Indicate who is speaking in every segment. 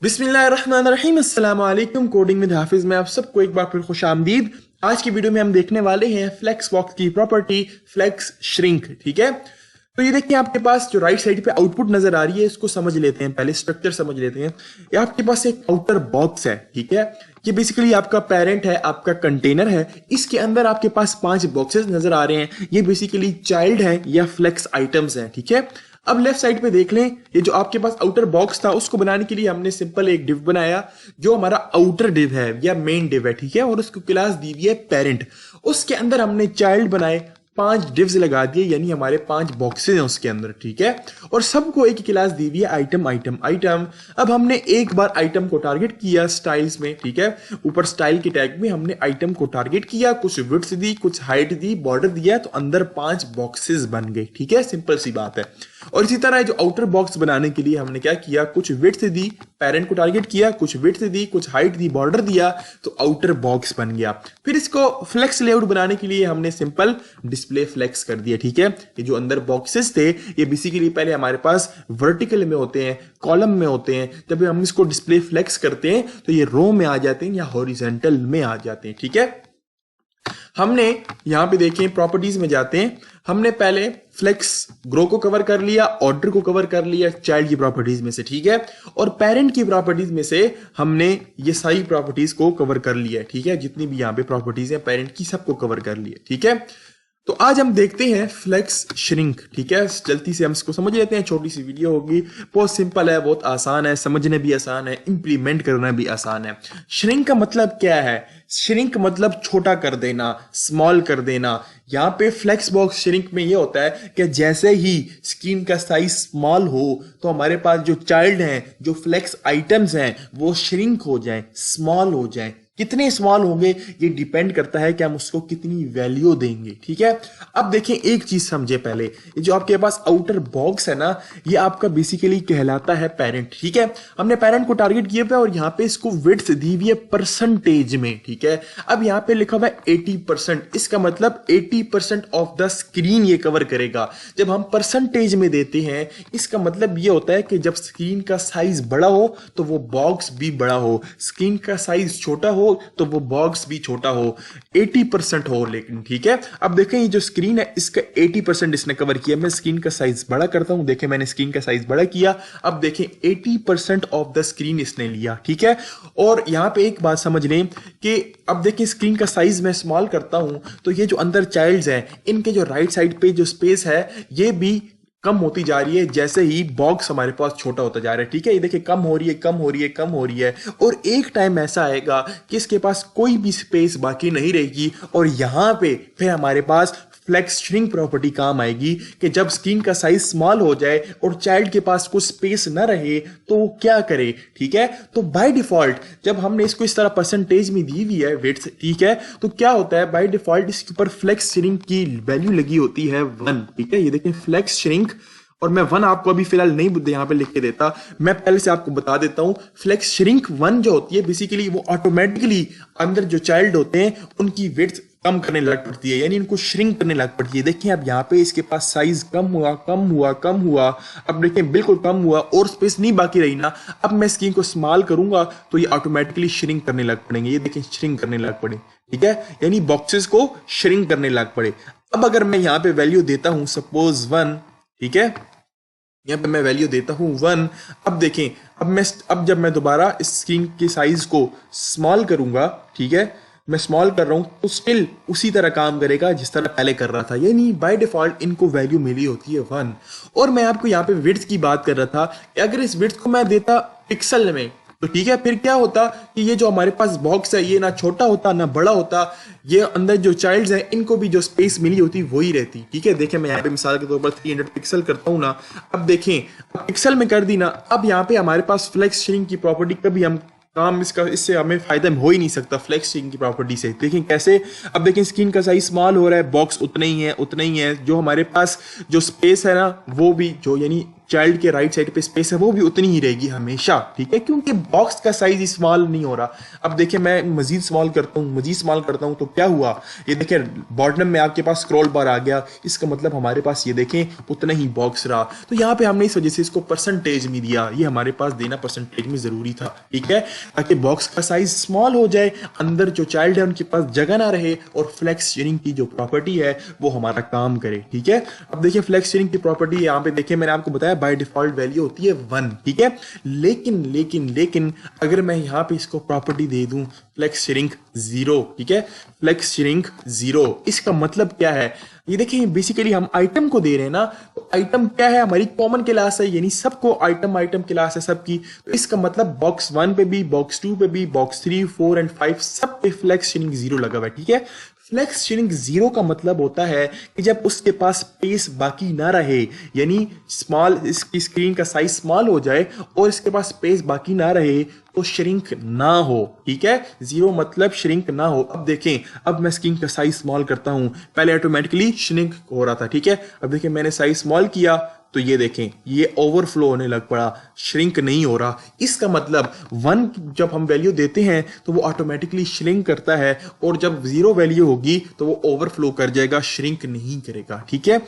Speaker 1: बिस्मिल्लाहिर्रहमानिर्रहीम अस्सलाम वालेकुम। कोडिंग विद हाफिज में आप सबको एक बार फिर खुश आमदीद। आज की वीडियो में हम देखने वाले हैं फ्लेक्स बॉक्स की प्रॉपर्टी फ्लेक्स श्रिंक। ठीक है, तो ये देखिए आपके पास जो राइट साइड पे आउटपुट नजर आ रही है इसको समझ लेते हैं, पहले स्ट्रक्चर समझ लेते हैं। ये आपके पास एक आउटर बॉक्स है, ठीक है। ये बेसिकली आपका पेरेंट है, आपका कंटेनर है। इसके अंदर आपके पास 5 बॉक्सेस नजर आ रहे हैं। ये बेसिकली चाइल्ड है या फ्लेक्स आइटम्स हैं, ठीक है। अब लेफ्ट साइड पे देख लें, ये जो आपके पास आउटर बॉक्स था उसको बनाने के लिए हमने सिंपल एक डिव बनाया जो हमारा आउटर डिव है या मेन डिव है, ठीक है। और उसको क्लास दी हुई है पेरेंट। उसके अंदर हमने चाइल्ड बनाए, 5 डिव्स लगा दिए, यानी हमारे 5 बॉक्सेस हैं उसके अंदर, ठीक है। और सबको एक क्लास दी हुई है आइटम आइटम आइटम। अब हमने एक बार आइटम को टारगेट किया स्टाइल्स में, ठीक है। ऊपर स्टाइल के टैग में हमने आइटम को टारगेट किया, कुछ विड्थ दी, कुछ हाइट दी, बॉर्डर दिया, तो अंदर 5 बॉक्सेस बन गए, ठीक है। सिंपल सी बात है। और इसी तरह जो आउटर बॉक्स बनाने के लिए हमने क्या किया, कुछ विड्थ दी, पेरेंट को टारगेट किया, कुछ विड्थ दी, कुछ हाइट दी, बॉर्डर दिया, तो आउटर बॉक्स बन गया। फिर इसको फ्लेक्स लेआउट बनाने के लिए हमने सिंपल डिस्प्ले फ्लेक्स कर दिया, ठीक है। ये जो अंदर बॉक्सेस थे ये बेसिकली पहले हमारे पास वर्टिकल में होते हैं, कॉलम में होते हैं। जब हम इसको डिस्प्ले फ्लेक्स करते हैं तो ये रो में आ जाते हैं या हॉरिजॉन्टल में आ जाते हैं, ठीक है। हमने यहां पे देखें, प्रॉपर्टीज में जाते हैं। हमने पहले फ्लेक्स ग्रो को कवर कर लिया, ऑर्डर को कवर कर लिया चाइल्ड की प्रॉपर्टीज में से, ठीक है। और पेरेंट की प्रॉपर्टीज में से हमने ये सारी प्रॉपर्टीज को कवर कर लिया, ठीक है। जितनी भी यहां पे प्रॉपर्टीज हैं पेरेंट की सबको कवर कर लिया, ठीक है। तो आज हम देखते हैं फ्लेक्स श्रिंक, ठीक है। जल्दी से हम इसको समझ लेते हैं, छोटी सी वीडियो होगी, बहुत सिंपल है, बहुत आसान है, समझने भी आसान है, इंप्लीमेंट करना भी आसान है। श्रिंक का मतलब क्या है? श्रिंक मतलब छोटा कर देना, स्मॉल कर देना। यहाँ पे फ्लेक्स बॉक्स श्रिंक में ये होता है कि जैसे ही स्क्रीन का साइज स्मॉल हो तो हमारे पास जो चाइल्ड हैं, जो फ्लेक्स आइटम्स हैं, वो श्रिंक हो जाए, स्मॉल हो जाए। कितने स्मॉल होंगे ये डिपेंड करता है कि हम उसको कितनी वैल्यू देंगे, ठीक है। अब देखें एक चीज समझे पहले, ये जो आपके पास आउटर बॉक्स है ना, ये आपका बेसिकली कहलाता है पेरेंट, ठीक है। हमने पेरेंट को टारगेट किया पे और यहाँ पे इसको विड्थ दी हुई है परसेंटेज में, ठीक है। अब यहाँ पे लिखा हुआ है 80%, इसका मतलब 80% ऑफ द स्क्रीन ये कवर करेगा। जब हम परसेंटेज में देते हैं इसका मतलब ये होता है कि जब स्क्रीन का साइज बड़ा हो तो वो बॉक्स भी बड़ा हो, स्क्रीन का साइज छोटा हो तो वो बॉक्स भी छोटा हो, 80% हो लेकिन, ठीक है। अब देखें ये जो स्क्रीन है इसका 80% इसने कवर किया। मैं स्क्रीन का साइज बड़ा करता हूं, देखें मैंने स्क्रीन का साइज बड़ा किया। अब देखें 80% ऑफ द स्क्रीन इसने लिया, ठीक है। और यहां पे एक बात समझ लें कि अब देखें स्क्रीन का साइज मैं स्मॉल करता हूं तो ये जो अंदर चाइल्ड्स हैं इनके जो राइट साइड पे जो स्पेस है ये भी कम होती जा रही है जैसे ही बॉक्स हमारे पास छोटा होता जा रहा है, ठीक है। ये देखिए कम हो रही है, कम हो रही है, कम हो रही है। और एक टाइम ऐसा आएगा कि इसके पास कोई भी स्पेस बाकी नहीं रहेगी और यहां पे फिर हमारे पास फ्लेक्स श्रिंक प्रॉपर्टी काम आएगी कि जब स्क्रीन का साइज स्मॉल हो जाए और चाइल्ड के पास कुछ स्पेस ना रहे तो वो क्या करे, ठीक है। तो बाय डिफॉल्ट जब हमने इसको इस तरह परसेंटेज में दी हुई है विड्थ, ठीक है, तो क्या होता है बाय डिफॉल्ट इसके ऊपर फ्लेक्स श्रिंक की वैल्यू लगी होती है 1, ठीक है। ये देखें फ्लेक्स श्रिंक, और मैं 1 आपको अभी फिलहाल नहीं यहां पे लिख के देता, मैं पहले से आपको बता देता हूं। फ्लेक्स श्रिंक 1 जो होती है बेसिकली वो ऑटोमेटिकली अंदर जो चाइल्ड होते हैं उनकी विड्थ कम करने लग पड़ती है, यानी इनको श्रिंक करने लग पड़ती है। देखिए अब यहाँ पे इसके पास साइज कम हुआ, कम हुआ, कम हुआ। अब देखिए बिल्कुल कम हुआ और स्पेस नहीं बाकी रही ना। अब मैं स्क्रीन को स्मॉल करूंगा तो ये ऑटोमेटिकली श्रिंक करने लग पड़ेंगे। ये देखिए श्रिंक करने लग पड़े, ठीक है, यानी बॉक्सेस को श्रिंक करने लग पड़े। अब अगर मैं यहाँ पे वैल्यू देता हूं सपोज 1, ठीक है, यहाँ पे मैं वैल्यू देता हूं 1। अब देखें अब जब मैं दोबारा इस स्क्रीन के साइज को स्मॉल करूंगा, ठीक है, मैं स्मॉल कर रहा हूं तो स्टिल उसी तरह काम करेगा जिस तरह पहले कर रहा था, यानी बाय डिफॉल्ट इनको वैल्यू मिली होती है 1। और मैं आपको यहाँ पे विड्थ की बात कर रहा था कि अगर इस विड्थ को मैं देता पिक्सल में तो ठीक है, फिर क्या होता कि ये जो हमारे पास बॉक्स है ये ना छोटा होता ना बड़ा होता, ये अंदर जो चाइल्ड्स हैं इनको भी जो स्पेस मिली होती वही रहती, ठीक है। देखें मैं यहाँ पे मिसाल के तौर पर 300 पिक्सल करता हूँ ना। अब देखें अब पिक्सल में कर दी ना, अब यहाँ पे हमारे पास फ्लेक्स श्रिंक की प्रॉपर्टी कभी हम काम इससे हमें फायदा हो ही नहीं सकता फ्लेक्स श्रिंक की प्रॉपर्टी से। देखें कैसे, अब देखें स्क्रीन का साइज स्मॉल हो रहा है, बॉक्स उतना ही है, जो हमारे पास जो स्पेस है ना वो भी जो यानी चाइल्ड के राइट साइड पे स्पेस है वो भी उतनी ही रहेगी हमेशा, ठीक है, क्योंकि बॉक्स का साइज स्मॉल नहीं हो रहा। अब देखिए मैं मजीद स्मॉल करता हूँ तो क्या हुआ, ये देखिए बॉटम में आपके पास स्क्रॉल बार आ गया, इसका मतलब हमारे पास ये देखें उतना ही बॉक्स रहा। तो यहाँ पे हमने इस वजह से इसको परसेंटेज में दिया, ये हमारे पास देना परसेंटेज में जरूरी था, ठीक है, ताकि बॉक्स का साइज स्मॉल हो जाए, अंदर जो चाइल्ड है उनके पास जगह ना रहे और फ्लेक्स शेयरिंग की जो प्रॉपर्टी है वो हमारा काम करे, ठीक है। अब देखिए फ्लेक्स शेयरिंग की प्रॉपर्टी यहाँ पे देखिए मैंने आपको बताया बाय डिफॉल्ट वैल्यू होती है 1, ठीक है, लेकिन अगर मैं यहाँ पे इसको प्रॉपर्टी दे दूं फ्लेक्स शेयरिंग 0, ठीक है, फ्लेक्स शेयरिंग 0, इसका मतलब क्या है, ये देखिए बेसिकली हम आइटम को दे रहे हैं ना, तो आइटम क्या है, हमारी कॉमन क्लास है, यानी सबको आइटम क्लास है सबकी, तो इसका मतलब बॉक्स 1 पे भी, बॉक्स 2 पे भी, बॉक्स 3, 4 एंड 5 सब पे फ्लेक्स शेयरिंग 0 लगा हुआ है, ठीक है। फ्लेक्स शेयरिंग 0 का मतलब होता है कि जब उसके पास स्पेस बाकी ना रहे, यानी स्मॉल, इसकी स्क्रीन का साइज स्मॉल हो जाए और इसके पास स्पेस बाकी ना रहे तो श्रिंक ना हो, ठीक है, 0 मतलब श्रिंक ना हो। अब देखें, अब मैं स्क्रीन का साइज स्मॉल करता हूं, पहले ऑटोमेटिकली श्रिंक हो रहा था, ठीक है, अब देखिए मैंने साइज स्मॉल किया तो ये देखें ये ओवरफ्लो होने लग पड़ा, श्रिंक नहीं हो रहा। इसका मतलब 1 जब हम वैल्यू देते हैं तो वो ऑटोमेटिकली श्रिंक करता है और जब 0 वैल्यू होगी तो वो ओवरफ्लो कर जाएगा, श्रिंक नहीं करेगा, ठीक है।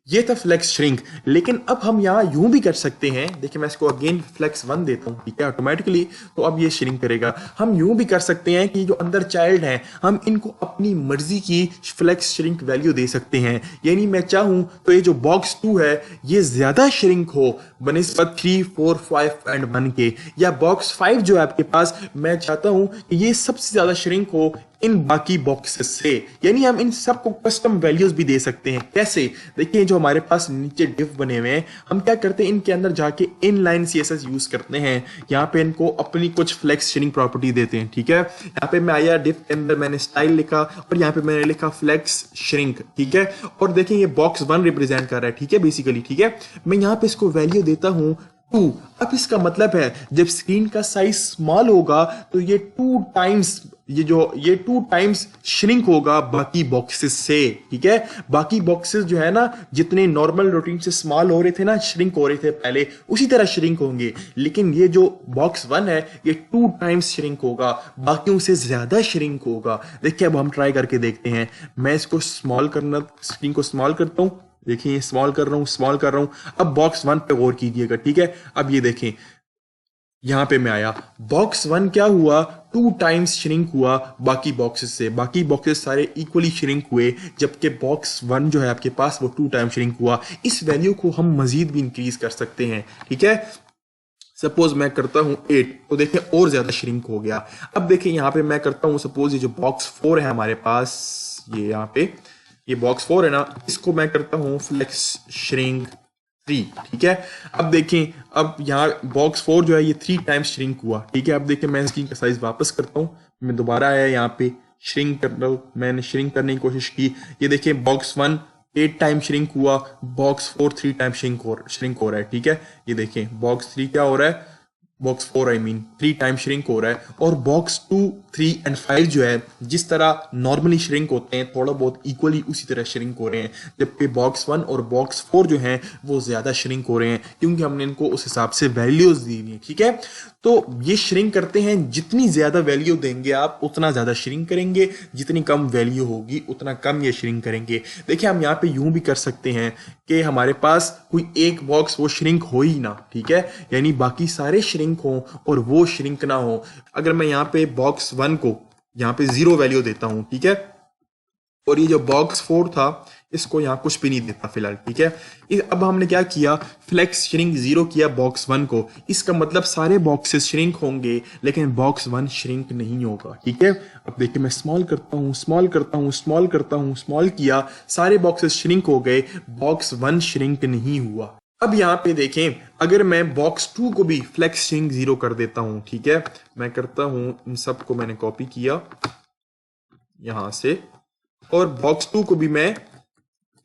Speaker 1: ये था फ्लेक्स श्रिंक। लेकिन अब हम यहाँ यूं भी कर सकते हैं, देखिए मैं इसको अगेन फ्लेक्स 1 देता हूं, ठीक है, ऑटोमेटिकली, तो अब ये श्रिंक करेगा। हम यूं भी कर सकते हैं कि जो अंदर चाइल्ड हैं हम इनको अपनी मर्जी की फ्लेक्स श्रिंक वैल्यू दे सकते हैं, यानी मैं चाहूं तो ये जो बॉक्स 2 है ये ज्यादा श्रिंक हो बनिस्बत 3, 4, 5 एंड 1 के, या बॉक्स 5 जो है आपके पास मैं चाहता हूं कि ये सबसे ज्यादा श्रिंक हो इन बाकी बॉक्सेस से, यानी हम इन सबको कस्टम वैल्यूज भी दे सकते हैं। कैसे, देखिए जो हमारे पास नीचे डिफ बने हुए हैं, हम क्या करते हैं इनके अंदर जाके इनलाइन सीएसएस यूज करते हैं, यहाँ पे इनको अपनी कुछ फ्लेक्स शेयरिंग प्रॉपर्टी देते हैं, ठीक है। यहाँ पे मैं आया डिफ के अंदर मैंने स्टाइल लिखा और यहाँ पे मैंने लिखा फ्लेक्स श्रिंक, ठीक है, और देखिए ये बॉक्स 1 रिप्रेजेंट कर रहा है, ठीक है, बेसिकली, ठीक है। मैं यहाँ पे इसको वैल्यू देता हूँ 2। अब इसका मतलब है जब स्क्रीन का साइज स्मॉल होगा तो ये 2 टाइम्स श्रिंक होगा बाकी बॉक्सेस से, ठीक है। बाकी बॉक्सेस जो है ना जितने नॉर्मल रूटीन से स्मॉल हो रहे थे ना, श्रिंक हो रहे थे पहले, उसी तरह श्रिंक होंगे, लेकिन ये जो बॉक्स 1 है ये 2 टाइम्स श्रिंक होगा, बाकियों से ज्यादा श्रिंक होगा। देखिए अब हम ट्राई करके देखते हैं, मैं इसको स्क्रीन को स्मॉल करता हूं, देखिए स्मॉल कर रहा हूं। अब बॉक्स 1 पे गौर कीजिएगा, ठीक है। अब ये देखें यहां पे मैं आया, बॉक्स 1 क्या हुआ, 2 टाइम्स श्रिंक हुआ बाकी बॉक्सेस से, बाकी बॉक्सेस सारे इक्वली श्रिंक हुए, जबकि बॉक्स 1 जो है आपके पास वो 2 टाइम्स श्रिंक हुआ। इस वैल्यू को हम मजीद भी इंक्रीज कर सकते हैं, ठीक है। सपोज मैं करता हूं 8, तो देखिए और ज्यादा श्रिंक हो गया। अब देखिए यहां पे मैं करता हूं, सपोज ये जो बॉक्स 4 है हमारे पास, ये यहाँ पे ये बॉक्स 4 है ना, इसको मैं करता हूं फ्लेक्स श्रिंक 3, ठीक है। अब देखें, अब यहाँ बॉक्स 4 जो है ये 3 टाइम्स श्रिंक हुआ, ठीक है। अब देखिए मैं स्क्रीन का साइज वापस करता हूँ, मैं दोबारा आया यहाँ पे श्रिंक कर रहा हूँ, मैंने श्रिंक करने की कोशिश की, ये देखिए बॉक्स 1 8 टाइम श्रिंक हुआ, बॉक्स 4 3 टाइम श्रिंक हो रहा है, ठीक है। ये देखें बॉक्स 3 क्या हो रहा है, बॉक्स 4 3 टाइम श्रिंक हो रहा है, और बॉक्स 2, 3 एंड 5 जो है जिस तरह नॉर्मली श्रिंक होते हैं थोड़ा बहुत इक्वली उसी तरह श्रिंक हो रहे हैं, जबकि बॉक्स 1 और बॉक्स 4 जो हैं वो ज्यादा श्रिंक हो रहे हैं क्योंकि हमने इनको उस हिसाब से वैल्यूज दी हुई है, ठीक है। तो ये श्रिंक करते हैं, जितनी ज्यादा वैल्यू देंगे आप उतना ज्यादा श्रिंक करेंगे, जितनी कम वैल्यू होगी उतना कम ये श्रिंक करेंगे। देखिए हम यहाँ पे यूं भी कर सकते हैं कि हमारे पास कोई एक बॉक्स वो श्रिंक हो ही ना, ठीक है, यानी बाकी सारे श्रिंक हो और वो श्रिंक ना हो। अगर मैं यहाँ पे बॉक्स 1 को यहाँ पे 0 वैल्यू देता हूं, ठीक है, और ये जो बॉक्स 4 था इसको यहाँ कुछ भी नहीं देता फिलहाल, ठीक है। अब हमने क्या किया, फ्लेक्स श्रिंक 0 किया बॉक्स 1 को, इसका मतलब सारे बॉक्सेस श्रिंक होंगे लेकिन बॉक्स 1 श्रिंक नहीं होगा, ठीक है। अब देखिए मैं स्मॉल करता हूँ, स्मॉल किया, सारे बॉक्सेस श्रिंक हो गए, बॉक्स 1 श्रिंक नहीं हुआ। अब यहाँ पे देखें, अगर मैं बॉक्स 2 को भी फ्लेक्स श्रिंक 0 कर देता हूं, ठीक है, मैं करता हूं, इन सब को मैंने कॉपी किया यहां से, और बॉक्स 2 को भी मैं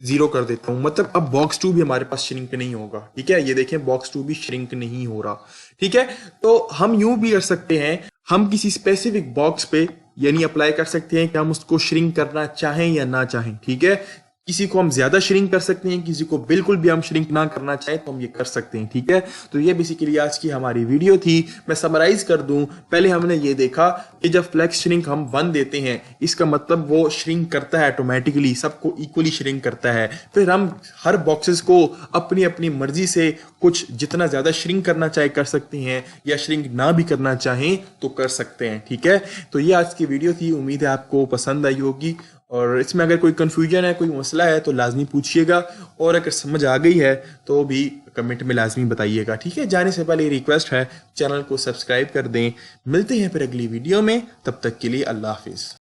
Speaker 1: 0 कर देता हूं, मतलब अब बॉक्स 2 भी हमारे पास श्रिंक नहीं होगा, ठीक है। ये देखें बॉक्स 2 भी श्रिंक नहीं हो रहा, ठीक है। तो हम यूं भी कर सकते हैं, हम किसी स्पेसिफिक बॉक्स पे यानी अप्लाई कर सकते हैं कि हम उसको श्रिंक करना चाहें या ना चाहें, ठीक है। किसी को हम ज्यादा श्रिंक कर सकते हैं, किसी को बिल्कुल भी हम श्रिंक ना करना चाहे तो हम ये कर सकते हैं, ठीक है। तो ये बेसिकली आज की हमारी वीडियो थी। मैं समराइज कर दूं, पहले हमने ये देखा कि जब फ्लेक्स श्रिंक हम 1 देते हैं इसका मतलब वो श्रिंक करता है ऑटोमेटिकली, सबको इक्वली श्रिंक करता है। फिर हम हर बॉक्सेस को अपनी अपनी मर्जी से कुछ जितना ज्यादा श्रिंक करना चाहे कर सकते हैं, या श्रिंक ना भी करना चाहें तो कर सकते हैं, ठीक है। तो ये आज की वीडियो थी, उम्मीद है आपको पसंद आई होगी। और इसमें अगर कोई कंफ्यूजन है, कोई मसला है तो लाजमी पूछिएगा, और अगर समझ आ गई है तो भी कमेंट में लाजमी बताइएगा, ठीक है। जाने से पहले रिक्वेस्ट है चैनल को सब्सक्राइब कर दें। मिलते हैं फिर अगली वीडियो में, तब तक के लिए अल्लाह हाफिज।